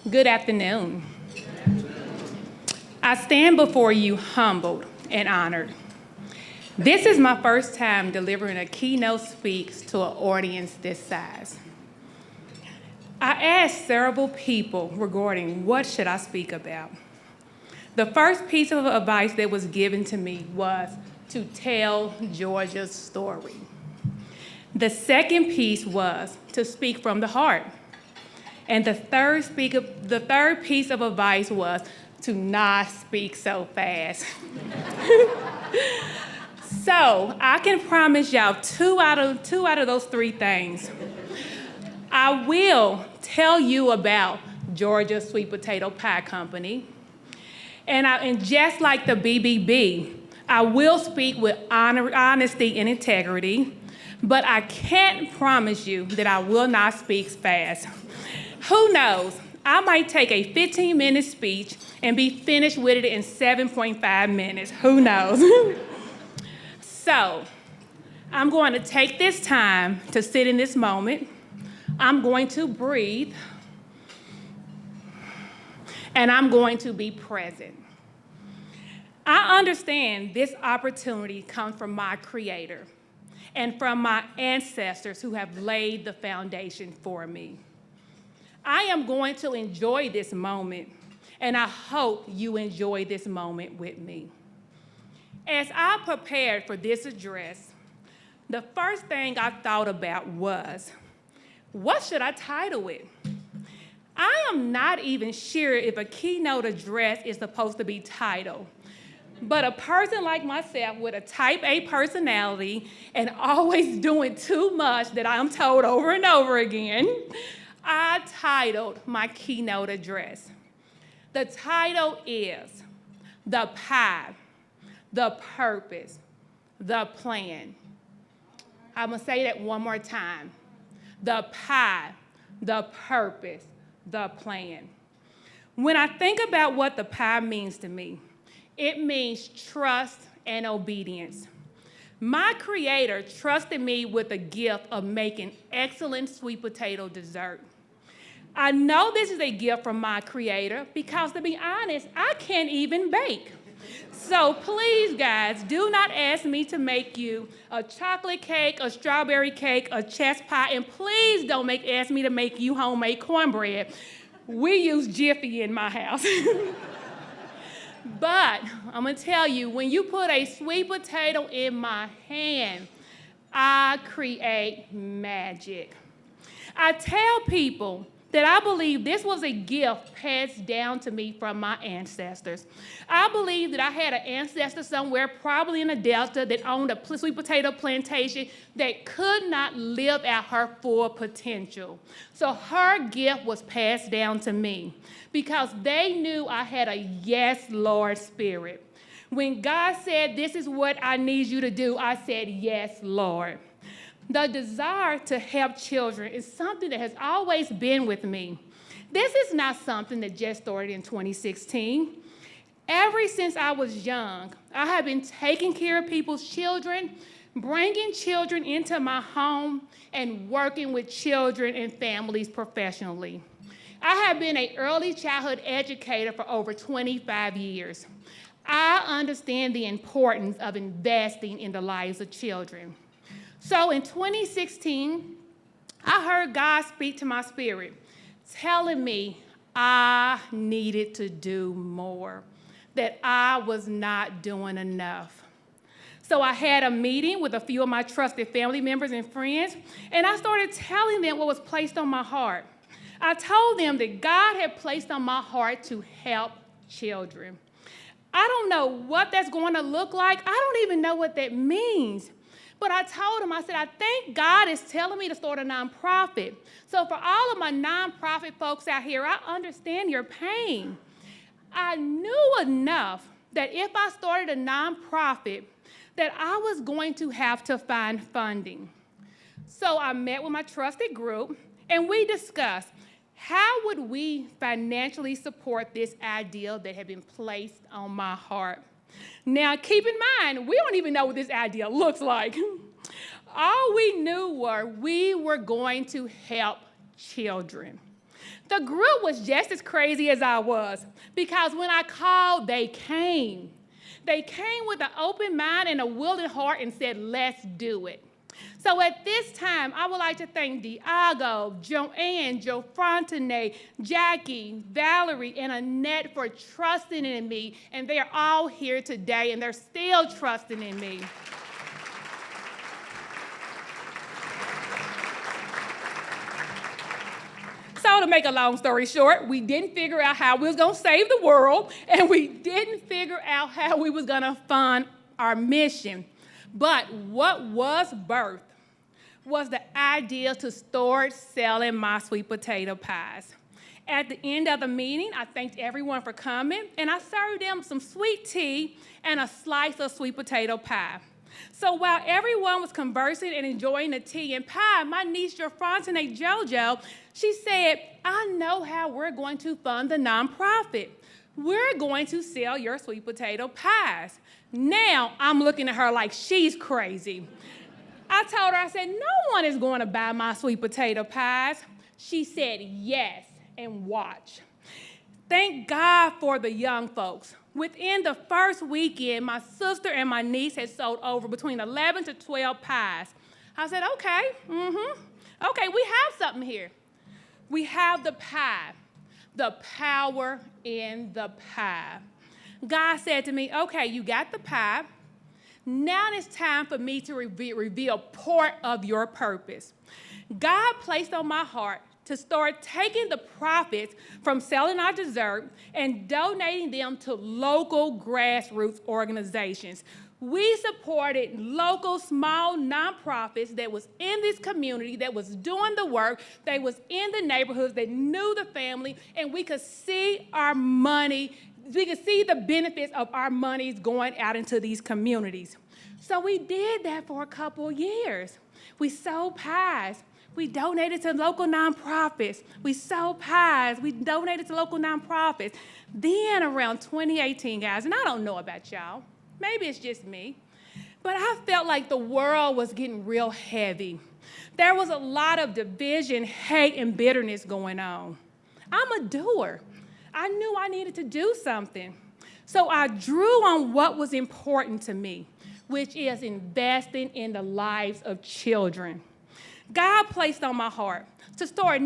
Good afternoon. I stand before you humbled and honored. This is my first time delivering a keynote speech to an audience this size. I asked several people regarding what should I speak about. The first piece of advice that was given to me was to tell Georgia's story. The second piece was to speak from the heart. And the third piece of advice was to not speak so fast. So I can promise y'all two out of those three things. I will tell you about Georgia Sweet Potato Pie Company. And just like the BBB, I will speak with honesty and integrity, but I can't promise you that I will not speak fast. Who knows? I might take a 15-minute speech and be finished with it in 7.5 minutes. Who knows? So, I'm going to take this time to sit in this moment. I'm going to breathe. And I'm going to be present. I understand this opportunity comes from my Creator and from my ancestors who have laid the foundation for me. I am going to enjoy this moment, and I hope you enjoy this moment with me. As I prepared for this address, the first thing I thought about was, what should I title it? I am not even sure if a keynote address is supposed to be titled, but a person like myself with a type A personality and always doing too much that I'm told over and over again, I titled my keynote address. The title is The Pie, the Purpose, the Plan. I'm going to say that one more time. The pie, the purpose, the plan. When I think about what the pie means to me, it means trust and obedience. My Creator trusted me with the gift of making excellent sweet potato dessert. I know this is a gift from my Creator because, to be honest, I can't even bake. So please, guys, do not ask me to make you a chocolate cake, a strawberry cake, a chess pie, and please don't ask me to make you homemade cornbread. We use Jiffy in my house. But I'm going to tell you, when you put a sweet potato in my hand, I create magic. I tell people that I believe this was a gift passed down to me from my ancestors. I believe that I had an ancestor somewhere, probably in the Delta, that owned a sweet potato plantation that could not live at her full potential. So her gift was passed down to me because they knew I had a yes, Lord spirit. When God said, this is what I need you to do, I said, yes, Lord. The desire to help children is something that has always been with me. This is not something that just started in 2016. Ever since I was young, I have been taking care of people's children, bringing children into my home, and working with children and families professionally. I have been an early childhood educator for over 25 years. I understand the importance of investing in the lives of children. So in 2016, I heard God speak to my spirit, telling me I needed to do more, that I was not doing enough. So I had a meeting with a few of my trusted family members and friends, and I started telling them what was placed on my heart. I told them that God had placed on my heart to help children. I don't know what that's going to look like. I don't even know what that means. But I told him, I said, I think God is telling me to start a nonprofit. So for all of my nonprofit folks out here, I understand your pain. I knew enough that if I started a nonprofit, that I was going to have to find funding. So I met with my trusted group, and we discussed how would we financially support this idea that had been placed on my heart. Now, keep in mind, we don't even know what this idea looks like. All we knew we were going to help children. The group was just as crazy as I was because when I called, they came. They came with an open mind and a willing heart and said, let's do it. So at this time, I would like to thank Diago, Joanne, Joe Frontenay, Jackie, Valerie, and Annette for trusting in me. And they are all here today, and they're still trusting in me. So to make a long story short, we didn't figure out how we was going to save the world, and we didn't figure out how we was going to fund our mission. But what was birthed was the idea to start selling my sweet potato pies. At the end of the meeting, I thanked everyone for coming, and I served them some sweet tea and a slice of sweet potato pie. So while everyone was conversing and enjoying the tea and pie, my niece, Fontenay JoJo, she said, I know how we're going to fund the nonprofit. We're going to sell your sweet potato pies. Now, I'm looking at her like she's crazy. I told her, I said, no one is going to buy my sweet potato pies. She said, yes, and watch. Thank God for the young folks. Within the first weekend, my sister and my niece had sold over between 11 to 12 pies. I said, okay, okay, we have something here. We have the pie, the power in the pie. God said to me, okay, you got the pie. Now it's time for me to reveal part of your purpose. God placed on my heart to start taking the profits from selling our dessert and donating them to local grassroots organizations. We supported local small nonprofits that was in this community, that was doing the work, they was in the neighborhoods, that knew the family, and we could see our money, we could see the benefits of our monies going out into these communities. So we did that for a couple years. We sold pies. We donated to local nonprofits. We sold pies. We donated to local nonprofits. Then around 2018, guys, and I don't know about y'all, maybe it's just me, but I felt like the world was getting real heavy. There was a lot of division, hate, and bitterness going on. I'm a doer. I knew I needed to do something. So I drew on what was important to me, which is investing in the lives of children. God placed on my heart to start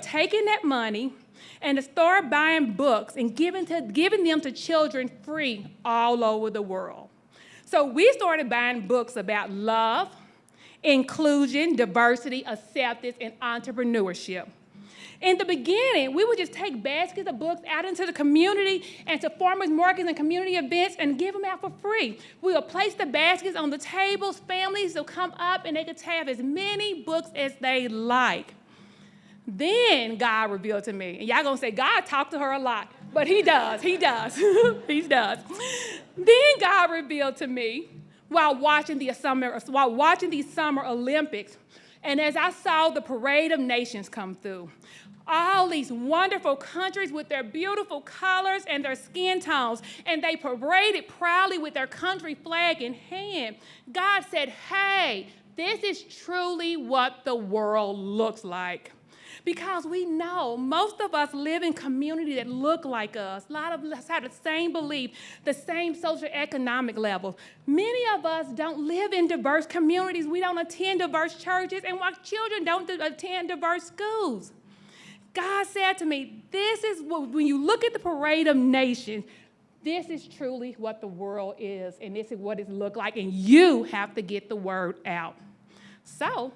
taking that money and to start buying books and giving them to children free all over the world. So we started buying books about love, inclusion, diversity, acceptance, and entrepreneurship. In the beginning, we would just take baskets of books out into the community and to farmers markets and community events and give them out for free. We would place the baskets on the tables, families would come up and they could have as many books as they like. Then God revealed to me, and y'all gonna say, God talked to her a lot, but he does, he does. Then God revealed to me while watching these Summer Olympics, and as I saw the parade of nations come through, all these wonderful countries with their beautiful colors and their skin tones, and they paraded proudly with their country flag in hand. God said, hey, this is truly what the world looks like. Because we know most of us live in communities that look like us. A lot of us have the same belief, the same socioeconomic level. Many of us don't live in diverse communities. We don't attend diverse churches, and our children don't attend diverse schools. God said to me, this is what, when you look at the parade of nations, this is truly what the world is, and this is what it looks like, and you have to get the word out. So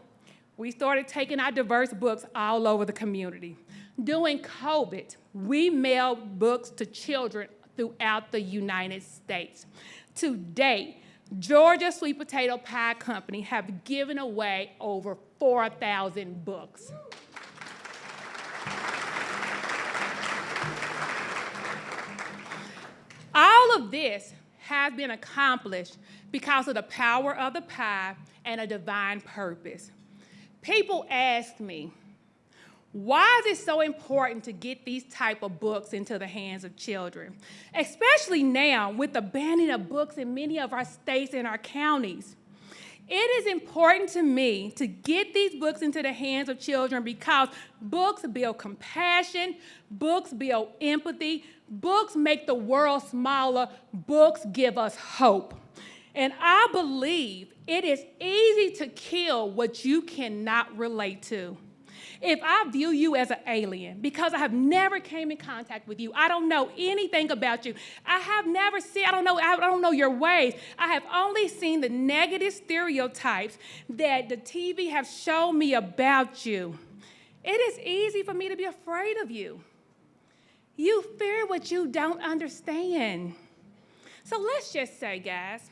we started taking our diverse books all over the community. During COVID, we mailed books to children throughout the United States. To date, Georgia Sweet Potato Pie Company have given away over 4,000 books. All of this has been accomplished because of the power of the pie and a divine purpose. People ask me, why is it so important to get these type of books into the hands of children? Especially now with the banning of books in many of our states and our counties. It is important to me to get these books into the hands of children because books build compassion, books build empathy, books make the world smaller, books give us hope. And I believe it is easy to kill what you cannot relate to. If I view you as an alien because I have never came in contact with you, I don't know anything about you. I have never seen, I don't know your ways. I have only seen the negative stereotypes that the TV have shown me about you. It is easy for me to be afraid of you. You fear what you don't understand. So let's just say, guys,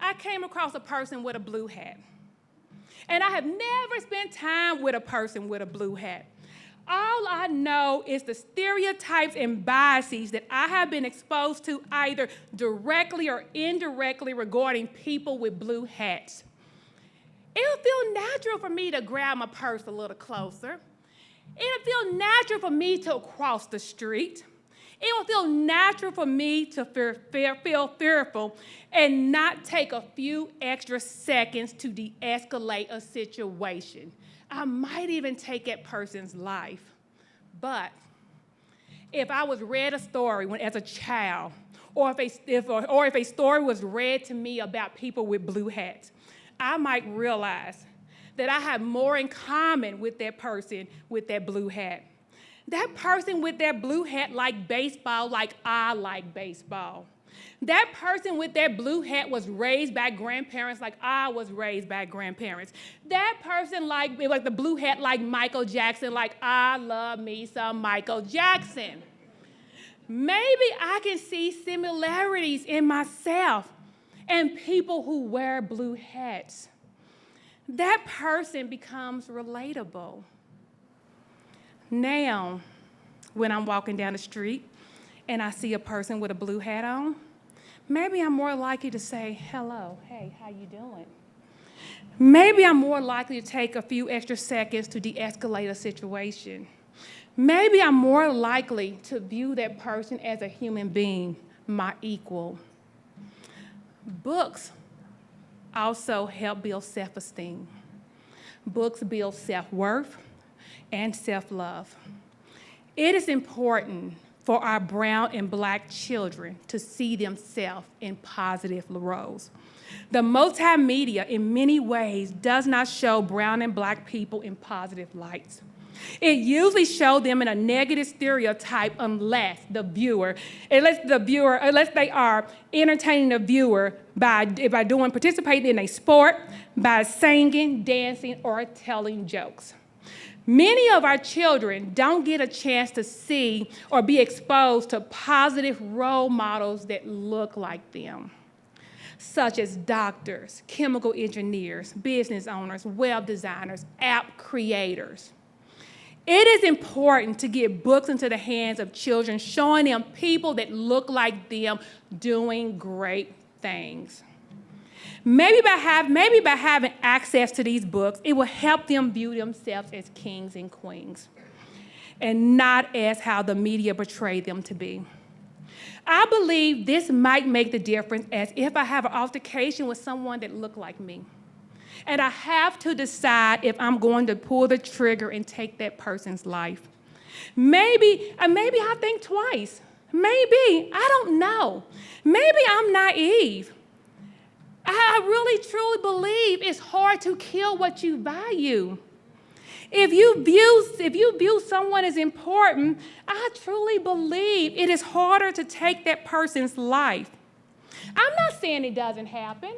I came across a person with a blue hat. And I have never spent time with a person with a blue hat. All I know is the stereotypes and biases that I have been exposed to either directly or indirectly regarding people with blue hats. It'll feel natural for me to grab my purse a little closer. It'll feel natural for me to cross the street. It will feel natural for me to feel fearful and not take a few extra seconds to de-escalate a situation. I might even take that person's life. But if I was read a story as a child, or if a story was read to me about people with blue hats, I might realize that I have more in common with that person with that blue hat. That person with that blue hat liked baseball like I like baseball. That person with that blue hat was raised by grandparents like I was raised by grandparents. That person like the blue hat like Michael Jackson like I love me some Michael Jackson. Maybe I can see similarities in myself and people who wear blue hats. That person becomes relatable. Now, when I'm walking down the street and I see a person with a blue hat on, maybe I'm more likely to say, hello, hey, how you doing? Maybe I'm more likely to take a few extra seconds to de-escalate a situation. Maybe I'm more likely to view that person as a human being, my equal. Books also help build self-esteem. Books build self-worth and self-love. It is important for our brown and black children to see themselves in positive roles. The multimedia, in many ways, does not show brown and black people in positive lights. It usually shows them in a negative stereotype unless they are entertaining the viewer by participating in a sport, by singing, dancing, or telling jokes. Many of our children don't get a chance to see or be exposed to positive role models that look like them, such as doctors, chemical engineers, business owners, web designers, app creators. It is important to get books into the hands of children, showing them people that look like them doing great things. Maybe by having access to these books, it will help them view themselves as kings and queens and not as how the media portray them to be. I believe this might make the difference as if I have an altercation with someone that looked like me. And I have to decide if I'm going to pull the trigger and take that person's life. Maybe I think twice. Maybe, I don't know. Maybe I'm naive. I really, truly believe it's hard to kill what you value. If you view someone as important, I truly believe it is harder to take that person's life. I'm not saying it doesn't happen.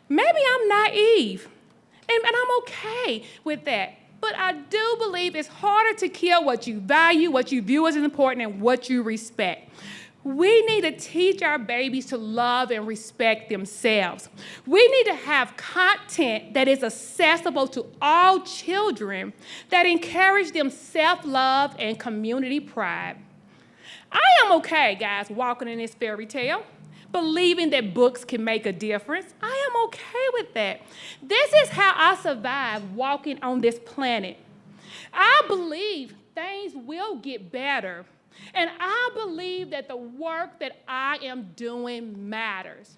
Maybe I'm naive, and I'm okay with that. But I do believe it's harder to kill what you value, what you view as important, and what you respect. We need to teach our babies to love and respect themselves. We need to have content that is accessible to all children that encourage them self-love and community pride. I am okay, guys, walking in this fairy tale, believing that books can make a difference. I am okay with that. This is how I survive walking on this planet. I believe things will get better. And I believe that the work that I am doing matters.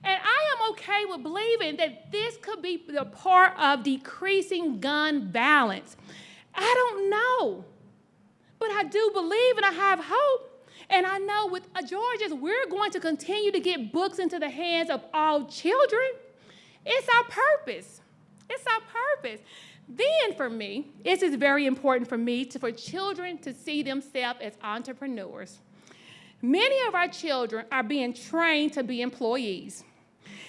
And I am okay with believing that this could be the part of decreasing gun violence. I don't know, but I do believe and I have hope. And I know with Georgia's, we're going to continue to get books into the hands of all children. It's our purpose. It's our purpose. Then for me, this is very important for me, for children to see themselves as entrepreneurs. Many of our children are being trained to be employees.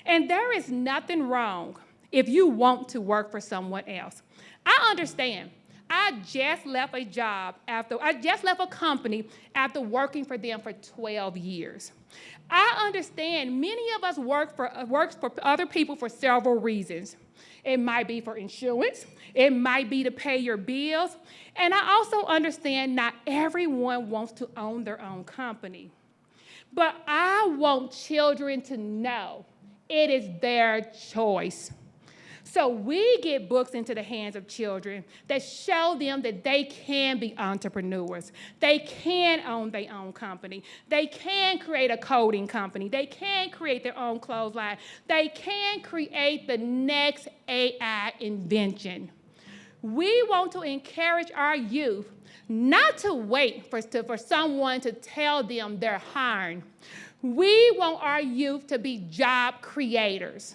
And there is nothing wrong if you want to work for someone else. I understand. I just left a company after working for them for 12 years. I understand many of us work for other people for several reasons. It might be for insurance. It might be to pay your bills. And I also understand not everyone wants to own their own company. But I want children to know it is their choice. So we get books into the hands of children that show them that they can be entrepreneurs. They can own their own company. They can create a coding company. They can create their own clothes line. They can create the next AI invention. We want to encourage our youth not to wait for someone to tell them they're hiring. We want our youth to be job creators.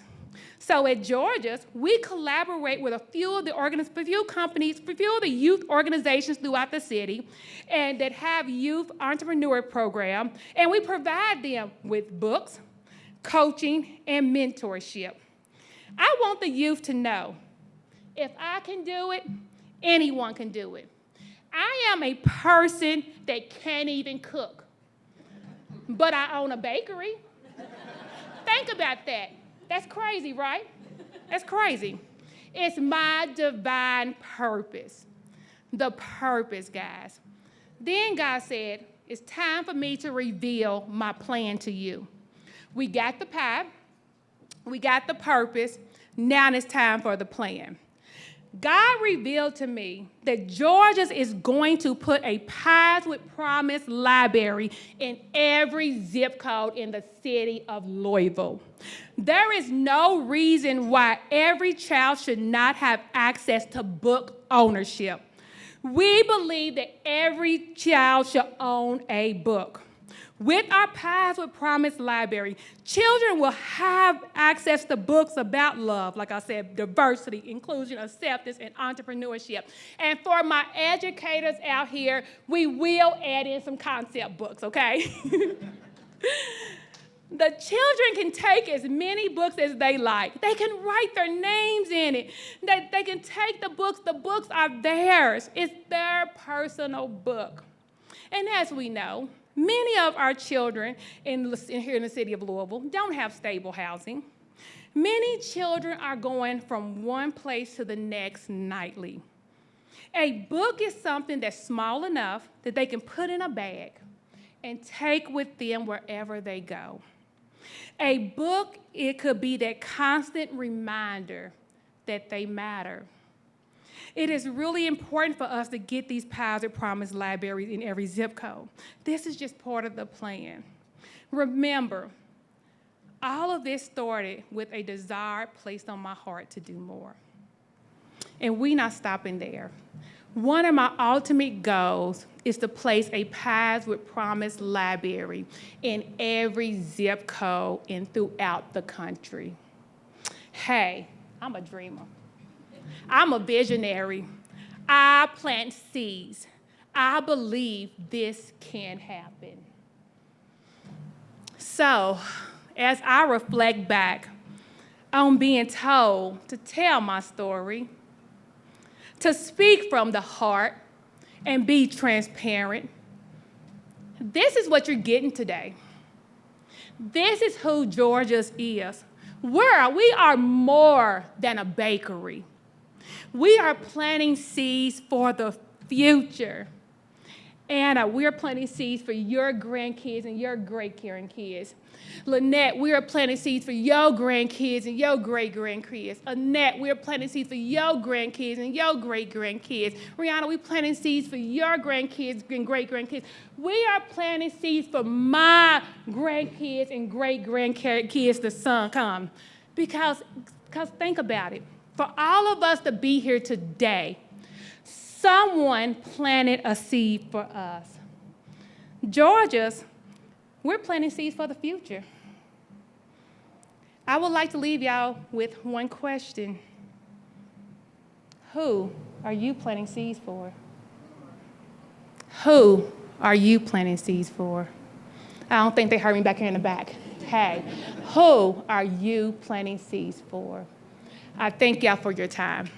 So at Georgia's, we collaborate with a few of the youth organizations throughout the city and that have youth entrepreneur program, and we provide them with books, coaching, and mentorship. I want the youth to know, if I can do it, anyone can do it. I am a person that can't even cook, but I own a bakery. Think about that. That's crazy, right? That's crazy. It's my divine purpose. The purpose, guys. Then God said, it's time for me to reveal my plan to you. We got the pie. We got the purpose. Now it's time for the plan. God revealed to me that Georgia's is going to put a Pies with Promise library in every zip code in the city of Louisville. There is no reason why every child should not have access to book ownership. We believe that every child should own a book. With our Pies with Promise library, children will have access to books about love, like I said, diversity, inclusion, acceptance, and entrepreneurship. And for my educators out here, we will add in some concept books, okay? The children can take as many books as they like. They can write their names in it. They can take the books. The books are theirs. It's their personal book. And as we know, many of our children here in the city of Louisville don't have stable housing. Many children are going from one place to the next nightly. A book is something that's small enough that they can put in a bag and take with them wherever they go. A book, it could be that constant reminder that they matter. It is really important for us to get these Pies with Promise libraries in every zip code. This is just part of the plan. Remember, all of this started with a desire placed on my heart to do more. And we're not stopping there. One of my ultimate goals is to place a Pies with Promise library in every zip code and throughout the country. Hey, I'm a dreamer. I'm a visionary. I plant seeds. I believe this can happen. So, as I reflect back on being told to tell my story, to speak from the heart and be transparent, this is what you're getting today. This is who Georgia's is. We are more than a bakery. We are planting seeds for the future. And we're planting seeds for your grandkids and your great-grandkids. Lynette, we are planting seeds for your grandkids and your great-grandkids. Annette, we are planting seeds for your grandkids and your great-grandkids. Rihanna, we're planting seeds for your grandkids and great-grandkids. We are planting seeds for my grandkids and great-grandkids the son come. Because think about it. For all of us to be here today, someone planted a seed for us. Georgia's, we're planting seeds for the future. I would like to leave y'all with one question. Who are you planting seeds for? Who are you planting seeds for? I don't think they heard me back here in the back. Hey, who are you planting seeds for? I thank y'all for your time.